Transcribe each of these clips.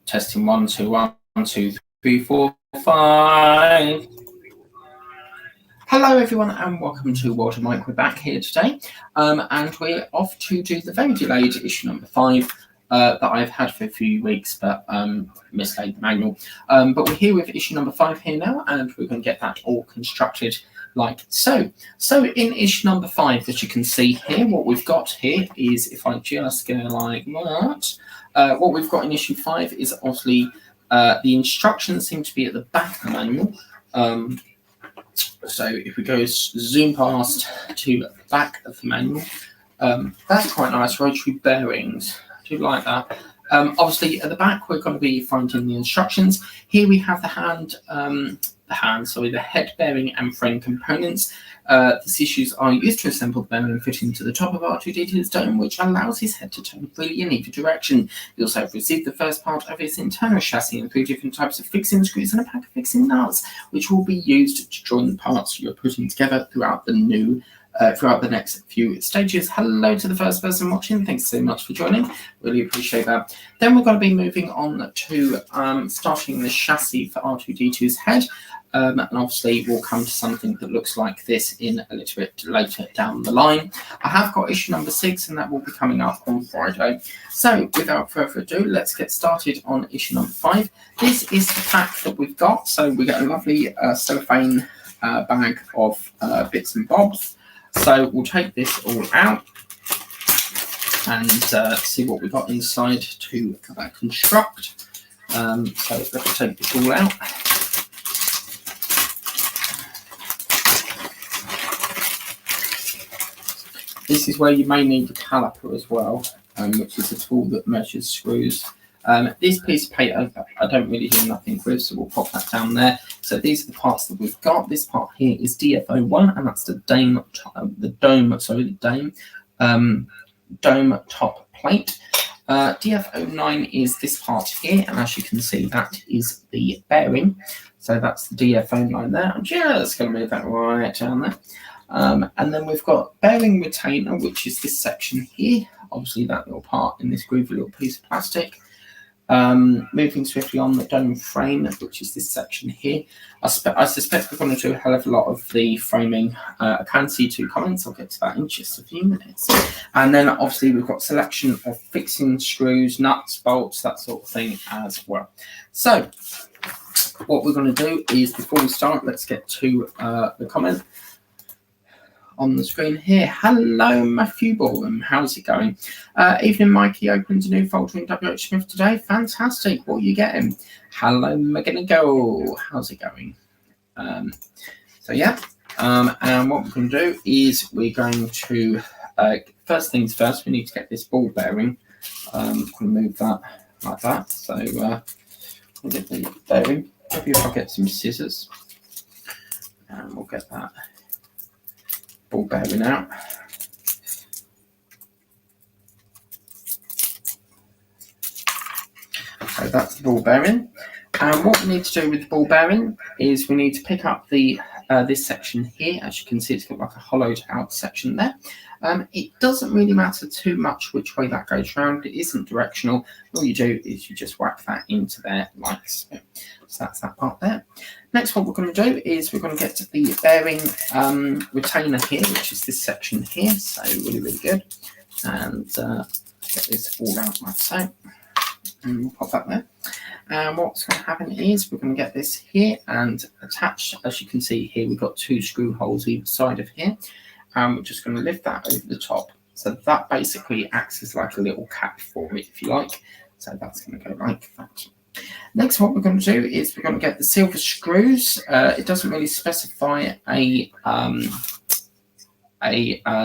Testing 1, 2, 1, 2, 3, 4, 5. Hello everyone and welcome to Water Mike. We're back here today and we're off to do the very delayed issue number 5 that I've had for a few weeks but mislaid the manual. But we're here with issue number 5 here now and we're going to get that all constructed like so. So in issue number 5, as you can see here, what we've got here is, if I just go like that, what we've got in issue 5 is obviously the instructions seem to be at the back of the manual. So if we go zoom past to the back of the manual, that's quite nice. Rotary bearings, I do like that. Obviously at the back we're going to be finding the instructions. Here we have the head bearing and frame components. These issues are used to assemble the bearing and fit into the top of R2d2's dome, which allows his head to turn freely in either direction. He also have received the first part of his internal chassis and 3 different types of fixing screws and a pack of fixing nuts, which will be used to join the parts you're putting together throughout the next few stages. Hello to the first person watching. Thanks so much for joining. Really appreciate that. Then we're going to be moving on to starting the chassis for R2d2's head. And obviously we'll come to something that looks like this in a little bit later down the line. I have got issue number 6 and that will be coming up on Friday. So without further ado, let's get started on issue number 5. This is the pack that we've got. So we get a lovely cellophane bag of bits and bobs. So we'll take this all out and see what we've got inside to construct. So let's take this all out. This is where you may need a caliper as well, which is a tool that measures screws. This piece of paper I don't really do nothing with, so we'll pop that down there. So these are the parts that we've got. This part here is DFO1, and that's the dome top plate. DFO9 is this part here, and as you can see, that is the bearing. So that's the DFO9 there. I'm just going to move that right down there. And then we've got bearing retainer, which is this section here. Obviously that little part in this groovy little piece of plastic. Moving swiftly on, the dome frame, which is this section here. I suspect we're going to do a hell of a lot of the framing. I can see 2 comments. I'll get to that in just a few minutes. And then obviously we've got selection of fixing screws, nuts, bolts, that sort of thing as well. So what we're going to do is, before we start, let's get to the comment on the screen here. Hello, Matthew Boreham. How's it going? Evening, Mikey. Opens a new folder in WH Smith today. Fantastic. What are you getting? Hello, McGinnigo. How's it going? So yeah. And what we're going to do is we're going to first things first. We need to get this ball bearing. I'm going to move that like that. So we'll get the bearing. Maybe if I get some scissors, and we'll get that ball bearing out. So that's the ball bearing. And what we need to do with the ball bearing is we need to pick up the this section here. As you can see, it's got like a hollowed out section there. It doesn't really matter too much which way that goes around. It isn't directional. All you do is you just whack that into there like so. So that's that part there. Next, what we're going to do is we're going to get to the bearing retainer here, which is this section here. So really, really good. And get this all out like so. And we'll pop that there. And what's going to happen is we're going to get this here and attached. As you can see here, we've got 2 screw holes either side of here. And we're just going to lift that over the top. So that basically acts as like a little cap for it, if you like. So that's going to go like that. Next, what we're going to do is we're going to get the silver screws. It doesn't really specify a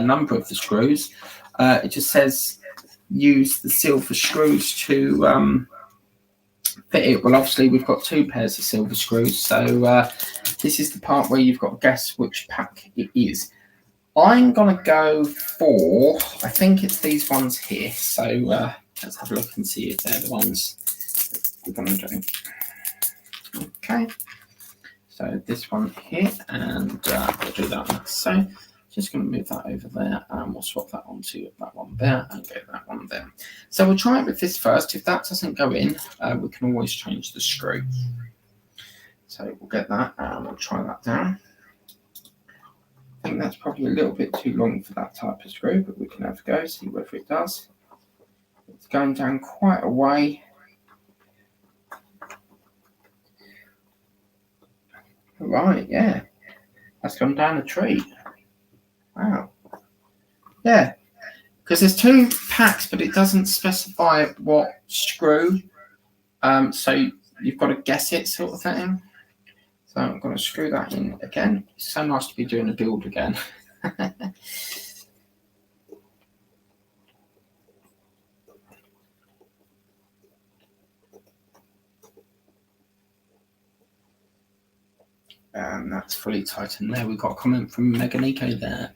number of the screws. It just says use the silver screws to fit it. Well, obviously we've got 2 pairs of silver screws, so this is the part where you've got to guess which pack it is. I'm going to go for, I think it's these ones here. So let's have a look and see if they're the ones we're going to do. Okay, so this one here, and we'll do that one. So Just going to move that over there, and we'll swap that onto that one there and go that one there. So we'll try it with this first. If that doesn't go in, we can always change the screw. So we'll get that and we'll try that down. I think that's probably a little bit too long for that type of screw, but we can have a go, see whether it does. It's going down quite a way. Right, yeah. That's gone down a tree. Wow. Yeah. Because there's 2 packs, but it doesn't specify what screw. So you've got to guess it, sort of thing. So I'm going to screw that in again. It's so nice to be doing a build again. And that's fully tightened there. We've got a comment from Meganico there.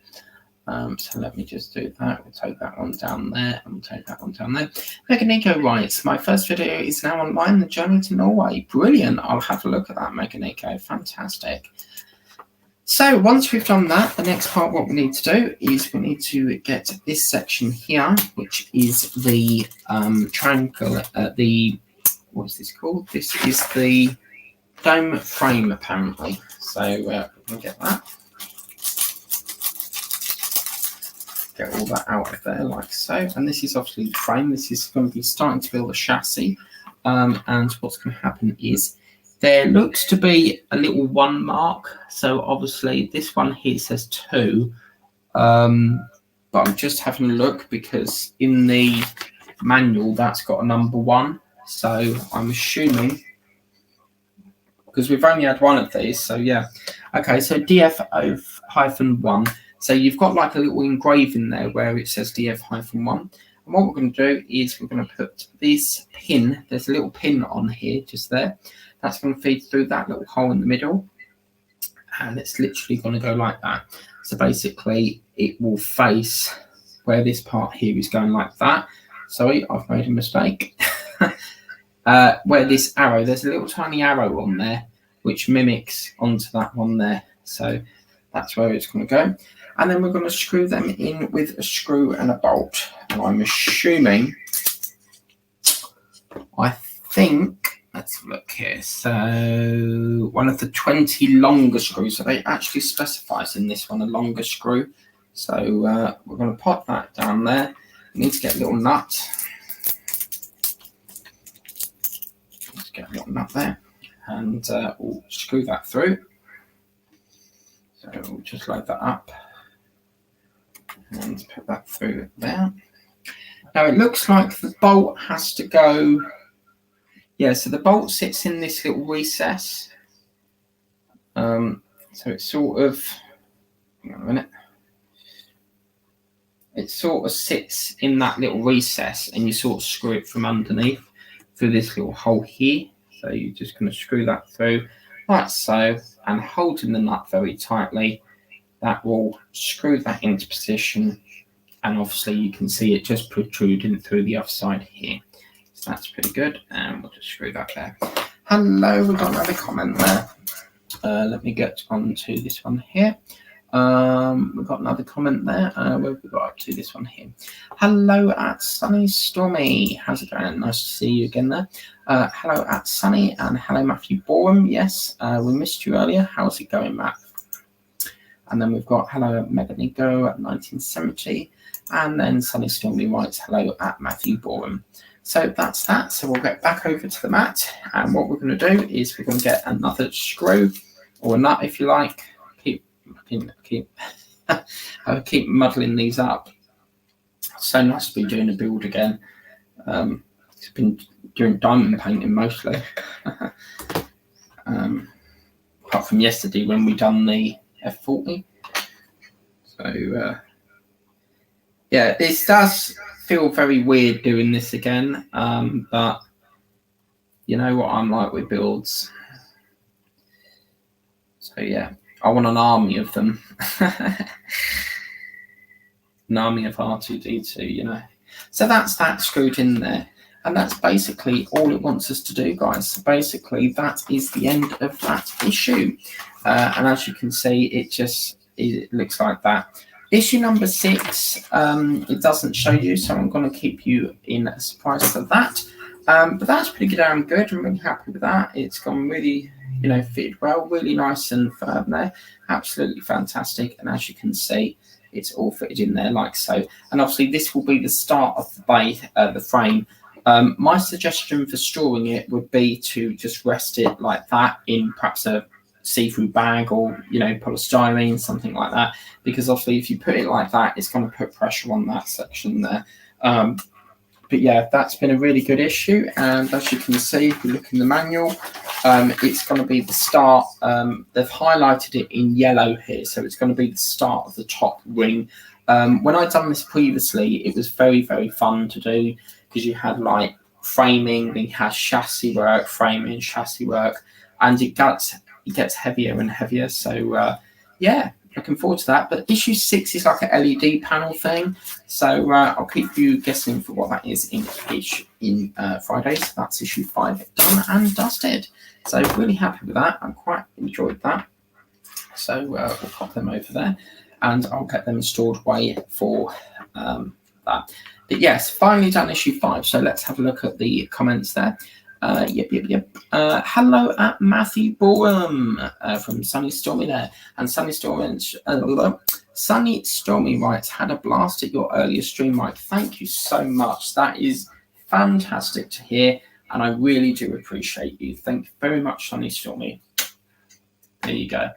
So let me just do that. We'll take that one down there and we'll take that one down there. Meganico writes, my first video is now online, the journey to Norway. Brilliant. I'll have a look at that, Meganico. Fantastic. So once we've done that, the next part, what we need to do is we need to get this section here, which is the triangle, what is this called? This is the dome frame, apparently. So we'll get that. Get all that out of there like so. And this is obviously the frame. This is going to be starting to build a chassis. And what's going to happen is there looks to be a little 1 mark. So obviously this one here says 2. But I'm just having a look because in the manual that's got a number 1. So I'm assuming, because we've only had 1 of these. So yeah. Okay, so DF-1. So you've got like a little engraving there where it says DF-1. And what we're going to do is we're going to put this pin, there's a little pin on here, just there. That's going to feed through that little hole in the middle. And it's literally going to go like that. So basically it will face where this part here is going like that. Sorry, I've made a mistake. Where this arrow, there's a little tiny arrow on there, which mimics onto that one there. So that's where it's going to go. And then we're going to screw them in with a screw and a bolt. And I'm assuming, I think, let's look here. So one of the 20 longer screws. So they actually specifies in this one a longer screw. So we're going to pop that down there. We need to get a little nut. Let's get a little nut there. And we'll screw that through. So we'll just load that up. And put that through there. Now it looks like the bolt has to go. Yeah, so the bolt sits in this little recess. So it sort of, hang on a minute. It sort of sits in that little recess, and you sort of screw it from underneath through this little hole here. So you're just going to screw that through like so, and holding the nut very tightly. That will screw that into position, and obviously you can see it just protruding through the other side here. So that's pretty good, and we'll just screw that there. Hello, we've got another comment there. Let me get on to this one here. We've got another comment there. Where have we got up to? This one here. Hello at Sunny Stormy. How's it going? Nice to see you again there. Hello at Sunny, and hello Matthew Boreham. Yes, we missed you earlier. How's it going, Matt? And then we've got hello at Meganico at 1970. And then Sunny Stormy writes hello at Matthew Boreham. So that's that. So we'll get back over to the mat. And what we're going to do is we're going to get another screw, or a nut if you like. I'll keep muddling these up. So nice to be doing a build again. It's been doing diamond painting mostly. Apart from yesterday when we done the F40. So yeah, this does feel very weird doing this again, but you know what I'm like with builds. So yeah, I want an army of them. An army of R2d2, you know. So that's that screwed in there. And that's basically all it wants us to do, guys. So basically, that is the end of that issue. And as you can see, it just it looks like that. Issue number 6, it doesn't show you, so I'm going to keep you in a surprise for that. But that's pretty good. I'm really happy with that. It's gone really, fitted well, really nice and firm there. Absolutely fantastic. And as you can see, it's all fitted in there like so. And obviously this will be the start of the frame. My suggestion for storing it would be to just rest it like that in perhaps a see-through bag or polystyrene, something like that, because obviously if you put it like that, it's going to put pressure on that section there. But yeah, that's been a really good issue, and as you can see, if you look in the manual, it's going to be the start. They've highlighted it in yellow here, so it's going to be the start of the top ring. When I'd done this previously, it was very, very fun to do, because you had like framing, then you had chassis work, framing, chassis work, and it gets heavier and heavier. So yeah, looking forward to that. But issue 6 is like an LED panel thing, so I'll keep you guessing for what that is in Friday. So that's issue 5 done and dusted. So really happy with that. I quite enjoyed that. So we'll pop them over there, and I'll get them stored away for that. But yes, finally done issue 5. So let's have a look at the comments there. Yep. Hello at Matthew Boreham from Sunny Stormy there. And Sunny Stormy writes, had a blast at your earlier stream, Mike. Thank you so much. That is fantastic to hear, and I really do appreciate you. Thank you very much, Sunny Stormy. There you go.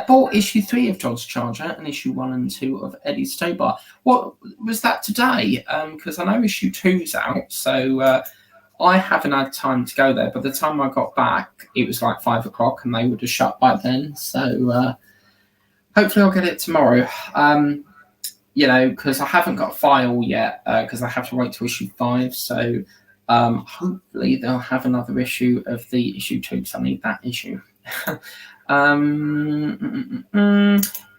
Bought issue 3 of John's Charger and issue 1 and 2 of Eddie's Stowbar. What was that today? Because I know issue 2's out, so I haven't had time to go there. By the time I got back, it was like 5 o'clock, and they would have shut by then. So hopefully I'll get it tomorrow. Because I haven't got a file yet, because I have to wait to issue 5. So hopefully they'll have another issue of the issue 2, because I need that issue.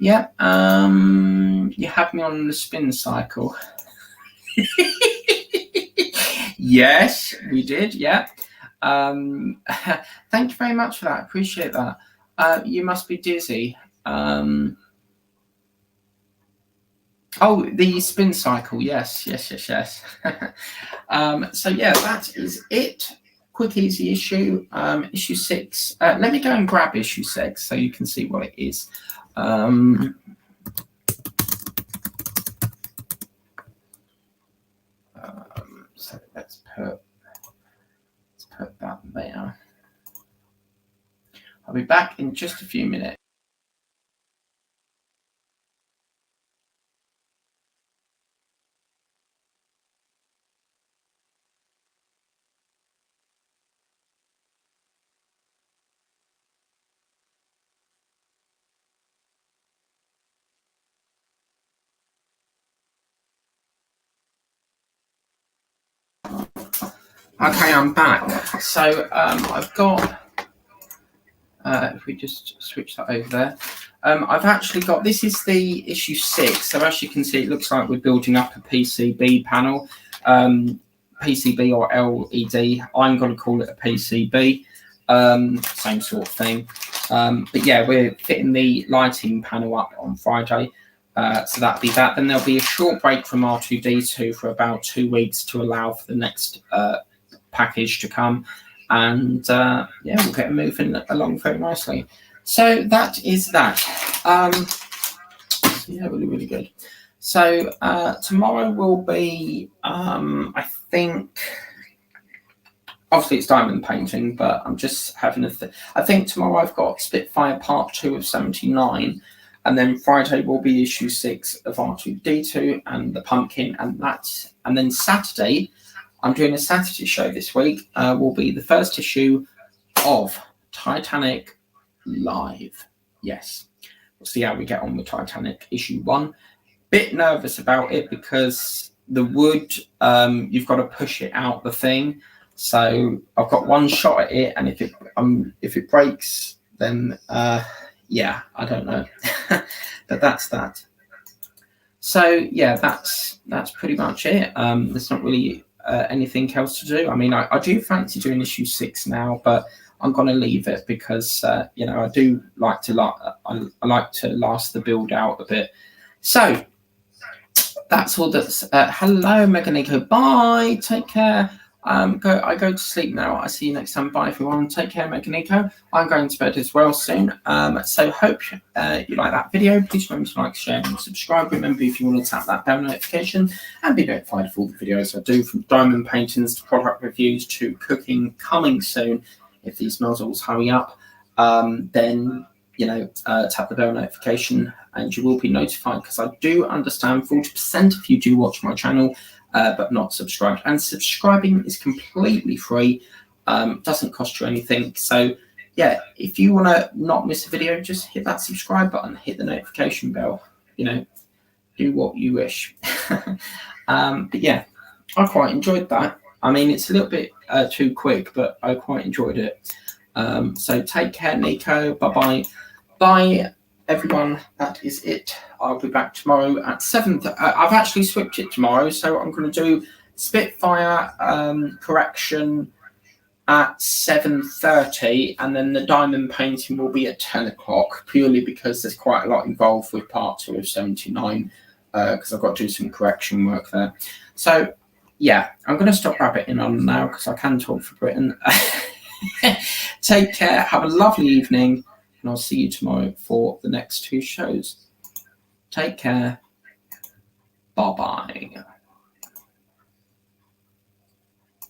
Yeah. You have me on the spin cycle. Yes, we did. Yeah. Thank you very much for that. Appreciate that. You must be dizzy. Oh, the spin cycle. Yes. So yeah, that is it. Quick, easy issue. Issue 6. Let me go and grab issue 6 so you can see what it is. So let's put that there. I'll be back in just a few minutes. Okay, I'm back. So I've got, if we just switch that over there, I've actually got, this is the issue 6. So as you can see, it looks like we're building up a PCB panel, PCB or LED. I'm going to call it a PCB, same sort of thing. But yeah, we're fitting the lighting panel up on Friday. So that'll be that. Then there'll be a short break from R2d2 for about 2 weeks to allow for the next package to come, and yeah, we'll get moving along very nicely. So that is that. Yeah, really good. So tomorrow will be, I think, obviously it's diamond painting, but I'm just having I think tomorrow I've got Spitfire Part 2 of 79. And then Friday will be issue 6 of R2d2 and the pumpkin, and then Saturday, I'm doing a Saturday show this week, will be the first issue of Titanic Live. Yes, we'll see how we get on with Titanic issue 1. Bit nervous about it because the wood, you've got to push it out the thing. So I've got one shot at it, and if it breaks, then yeah, I don't know. But that's that. So yeah, that's pretty much it. There's not really anything else to do. I mean, I do fancy doing issue 6 now, but I'm going to leave it because you know, I do like to I like to last the build out a bit. So that's all. That's hello, Meganico. Bye. Take care. I go to sleep now. I see you next time. Bye, everyone. Take care, Meganico. I'm going to bed as well soon. So hope you like that video. Please remember to like, share, and subscribe. Remember, if you want to tap that bell notification and be notified of all the videos I do, from diamond paintings to product reviews to cooking, coming soon. If these nozzles hurry up, then you know, tap the bell notification and you will be notified, because I do understand 40% of you do watch my channel but not subscribed, and subscribing is completely free, doesn't cost you anything. So yeah, if you want to not miss a video, just hit that subscribe button, hit the notification bell, you know, do what you wish. But yeah, I quite enjoyed that. I mean, it's a little bit too quick, but I quite enjoyed it. So take care, Nico. Bye-bye. Bye, everyone. That is it. I'll be back tomorrow at 7. I've actually switched it tomorrow, so I'm going to do Spitfire correction at 7:30, and then the diamond painting will be at 10 o'clock, purely because there's quite a lot involved with part 2 of 79, because I've got to do some correction work there. So, yeah, I'm going to stop rabbiting on now because I can talk for Britain. Take care. Have a lovely evening. And I'll see you tomorrow for the next 2 shows. Take care. Bye-bye.